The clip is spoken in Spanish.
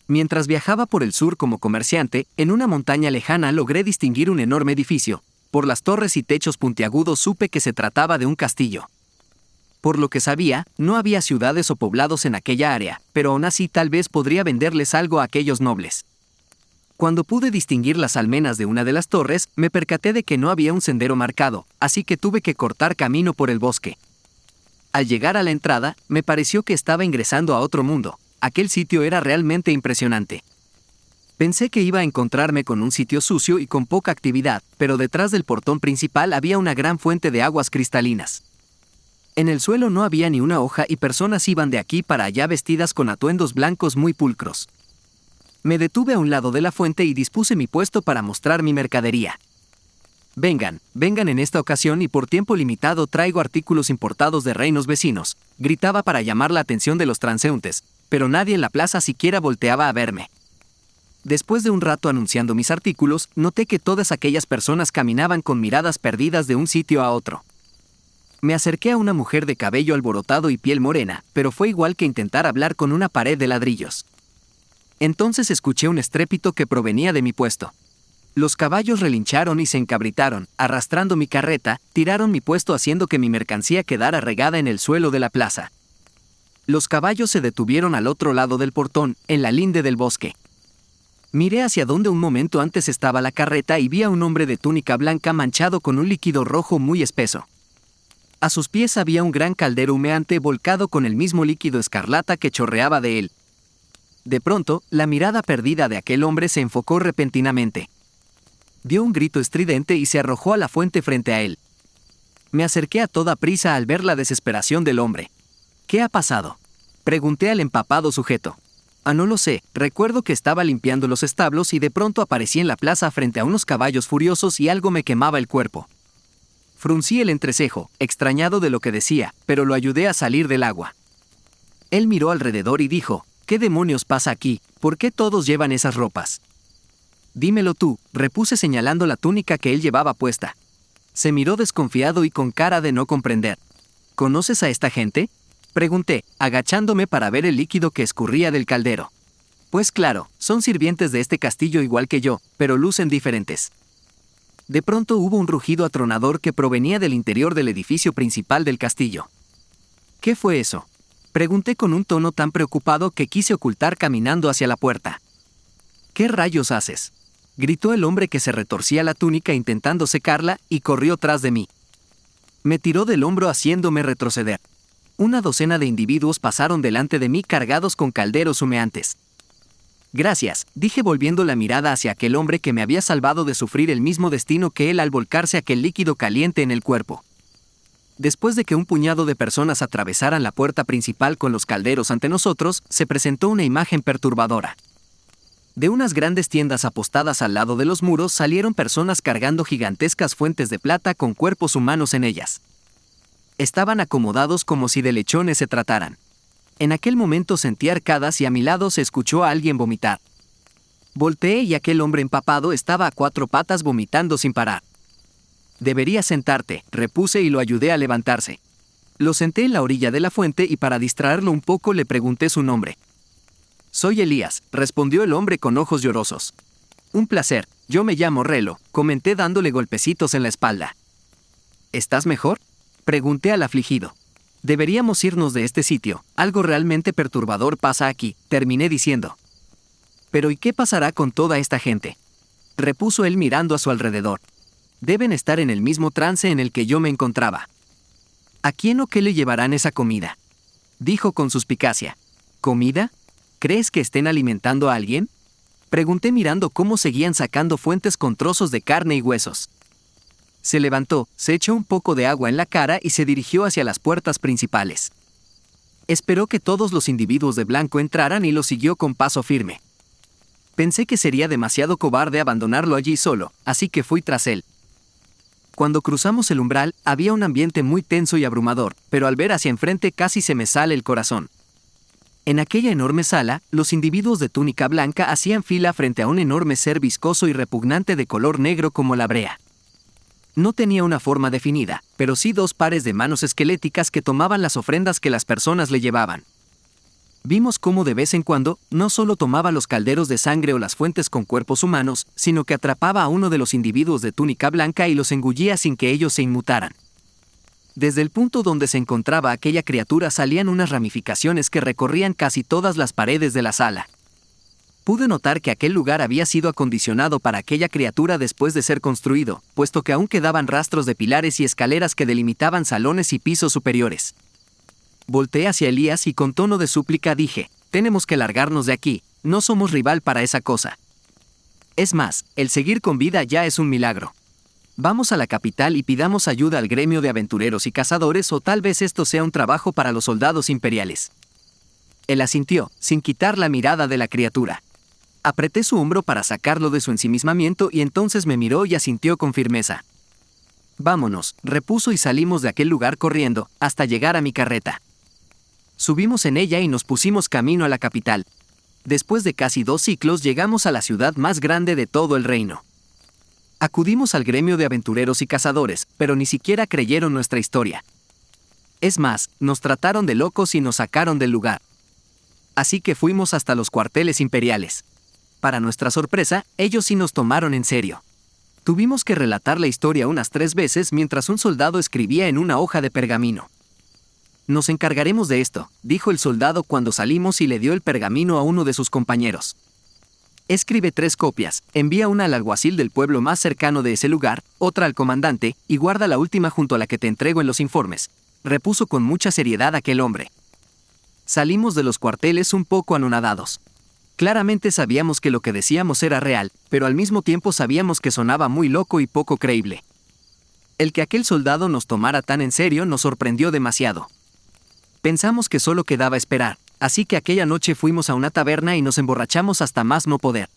Mientras viajaba por el sur como comerciante, en una montaña lejana logré distinguir un enorme edificio. Por las torres y techos puntiagudos supe que se trataba de un castillo. Por lo que sabía, no había ciudades o poblados en aquella área, pero aún así tal vez podría venderles algo a aquellos nobles. Cuando pude distinguir las almenas de una de las torres, me percaté de que no había un sendero marcado, así que tuve que cortar camino por el bosque. Al llegar a la entrada, me pareció que estaba ingresando a otro mundo. Aquel sitio era realmente impresionante. Pensé que iba a encontrarme con un sitio sucio y con poca actividad, pero detrás del portón principal había una gran fuente de aguas cristalinas. En el suelo no había ni una hoja y personas iban de aquí para allá vestidas con atuendos blancos muy pulcros. Me detuve a un lado de la fuente y dispuse mi puesto para mostrar mi mercadería. Vengan en esta ocasión y por tiempo limitado traigo artículos importados de reinos vecinos, gritaba para llamar la atención de los transeúntes, pero nadie en la plaza siquiera volteaba a verme. Después de un rato anunciando mis artículos, noté que todas aquellas personas caminaban con miradas perdidas de un sitio a otro. Me acerqué a una mujer de cabello alborotado y piel morena, pero fue igual que intentar hablar con una pared de ladrillos. Entonces escuché un estrépito que provenía de mi puesto. Los caballos relincharon y se encabritaron, arrastrando mi carreta, tiraron mi puesto haciendo que mi mercancía quedara regada en el suelo de la plaza. Los caballos se detuvieron al otro lado del portón, en la linde del bosque. Miré hacia donde un momento antes estaba la carreta y vi a un hombre de túnica blanca manchado con un líquido rojo muy espeso. A sus pies había un gran caldero humeante volcado con el mismo líquido escarlata que chorreaba de él. De pronto, la mirada perdida de aquel hombre se enfocó repentinamente. Dio un grito estridente y se arrojó a la fuente frente a él. Me acerqué a toda prisa al ver la desesperación del hombre. ¿Qué ha pasado?, pregunté al empapado sujeto. No lo sé, recuerdo que estaba limpiando los establos y de pronto aparecí en la plaza frente a unos caballos furiosos y algo me quemaba el cuerpo. Fruncí el entrecejo, extrañado de lo que decía, pero lo ayudé a salir del agua. Él miró alrededor y dijo, ¿qué demonios pasa aquí? ¿Por qué todos llevan esas ropas? Dímelo tú, repuse señalando la túnica que él llevaba puesta. Se miró desconfiado y con cara de no comprender. ¿Conoces a esta gente?, pregunté, agachándome para ver el líquido que escurría del caldero. Pues claro, son sirvientes de este castillo igual que yo, pero lucen diferentes. De pronto hubo un rugido atronador que provenía del interior del edificio principal del castillo. ¿Qué fue eso?, pregunté con un tono tan preocupado que quise ocultar caminando hacia la puerta. ¿Qué rayos haces?, gritó el hombre que se retorcía la túnica intentando secarla y corrió tras de mí. Me tiró del hombro haciéndome retroceder. Una docena de individuos pasaron delante de mí cargados con calderos humeantes. Gracias, dije volviendo la mirada hacia aquel hombre que me había salvado de sufrir el mismo destino que él al volcarse aquel líquido caliente en el cuerpo. Después de que un puñado de personas atravesaran la puerta principal con los calderos ante nosotros, se presentó una imagen perturbadora. De unas grandes tiendas apostadas al lado de los muros salieron personas cargando gigantescas fuentes de plata con cuerpos humanos en ellas. Estaban acomodados como si de lechones se trataran. En aquel momento sentí arcadas y a mi lado se escuchó a alguien vomitar. Volteé y aquel hombre empapado estaba a cuatro patas vomitando sin parar. Deberías sentarte, repuse y lo ayudé a levantarse. Lo senté en la orilla de la fuente y para distraerlo un poco le pregunté su nombre. Soy Elías, respondió el hombre con ojos llorosos. Un placer, yo me llamo Relo, comenté dándole golpecitos en la espalda. ¿Estás mejor?, pregunté al afligido. Deberíamos irnos de este sitio, algo realmente perturbador pasa aquí, terminé diciendo. Pero ¿y qué pasará con toda esta gente?, repuso él mirando a su alrededor. Deben estar en el mismo trance en el que yo me encontraba. ¿A quién o qué le llevarán esa comida?, dijo con suspicacia. ¿Comida? ¿Crees que estén alimentando a alguien?, pregunté mirando cómo seguían sacando fuentes con trozos de carne y huesos. Se levantó, se echó un poco de agua en la cara y se dirigió hacia las puertas principales. Esperó que todos los individuos de blanco entraran y lo siguió con paso firme. Pensé que sería demasiado cobarde abandonarlo allí solo, así que fui tras él. Cuando cruzamos el umbral, había un ambiente muy tenso y abrumador, pero al ver hacia enfrente casi se me sale el corazón. En aquella enorme sala, los individuos de túnica blanca hacían fila frente a un enorme ser viscoso y repugnante de color negro como la brea. No tenía una forma definida, pero sí dos pares de manos esqueléticas que tomaban las ofrendas que las personas le llevaban. Vimos cómo de vez en cuando, no solo tomaba los calderos de sangre o las fuentes con cuerpos humanos, sino que atrapaba a uno de los individuos de túnica blanca y los engullía sin que ellos se inmutaran. Desde el punto donde se encontraba aquella criatura salían unas ramificaciones que recorrían casi todas las paredes de la sala. Pude notar que aquel lugar había sido acondicionado para aquella criatura después de ser construido, puesto que aún quedaban rastros de pilares y escaleras que delimitaban salones y pisos superiores. Volteé hacia Elías y con tono de súplica dije: «Tenemos que largarnos de aquí, no somos rival para esa cosa. Es más, el seguir con vida ya es un milagro. Vamos a la capital y pidamos ayuda al gremio de aventureros y cazadores, o tal vez esto sea un trabajo para los soldados imperiales». Él asintió, sin quitar la mirada de la criatura. Apreté su hombro para sacarlo de su ensimismamiento y entonces me miró y asintió con firmeza. «Vámonos», repuso, y salimos de aquel lugar corriendo, hasta llegar a mi carreta. Subimos en ella y nos pusimos camino a la capital. Después de casi 2 ciclos llegamos a la ciudad más grande de todo el reino. Acudimos al gremio de aventureros y cazadores, pero ni siquiera creyeron nuestra historia. Es más, nos trataron de locos y nos sacaron del lugar. Así que fuimos hasta los cuarteles imperiales. Para nuestra sorpresa, ellos sí nos tomaron en serio. Tuvimos que relatar la historia unas 3 veces mientras un soldado escribía en una hoja de pergamino. «Nos encargaremos de esto», dijo el soldado cuando salimos, y le dio el pergamino a uno de sus compañeros. «Escribe 3 copias, envía una al alguacil del pueblo más cercano de ese lugar, otra al comandante, y guarda la última junto a la que te entrego en los informes», repuso con mucha seriedad aquel hombre. Salimos de los cuarteles un poco anonadados. Claramente sabíamos que lo que decíamos era real, pero al mismo tiempo sabíamos que sonaba muy loco y poco creíble. El que aquel soldado nos tomara tan en serio nos sorprendió demasiado. Pensamos que solo quedaba esperar, así que aquella noche fuimos a una taberna y nos emborrachamos hasta más no poder.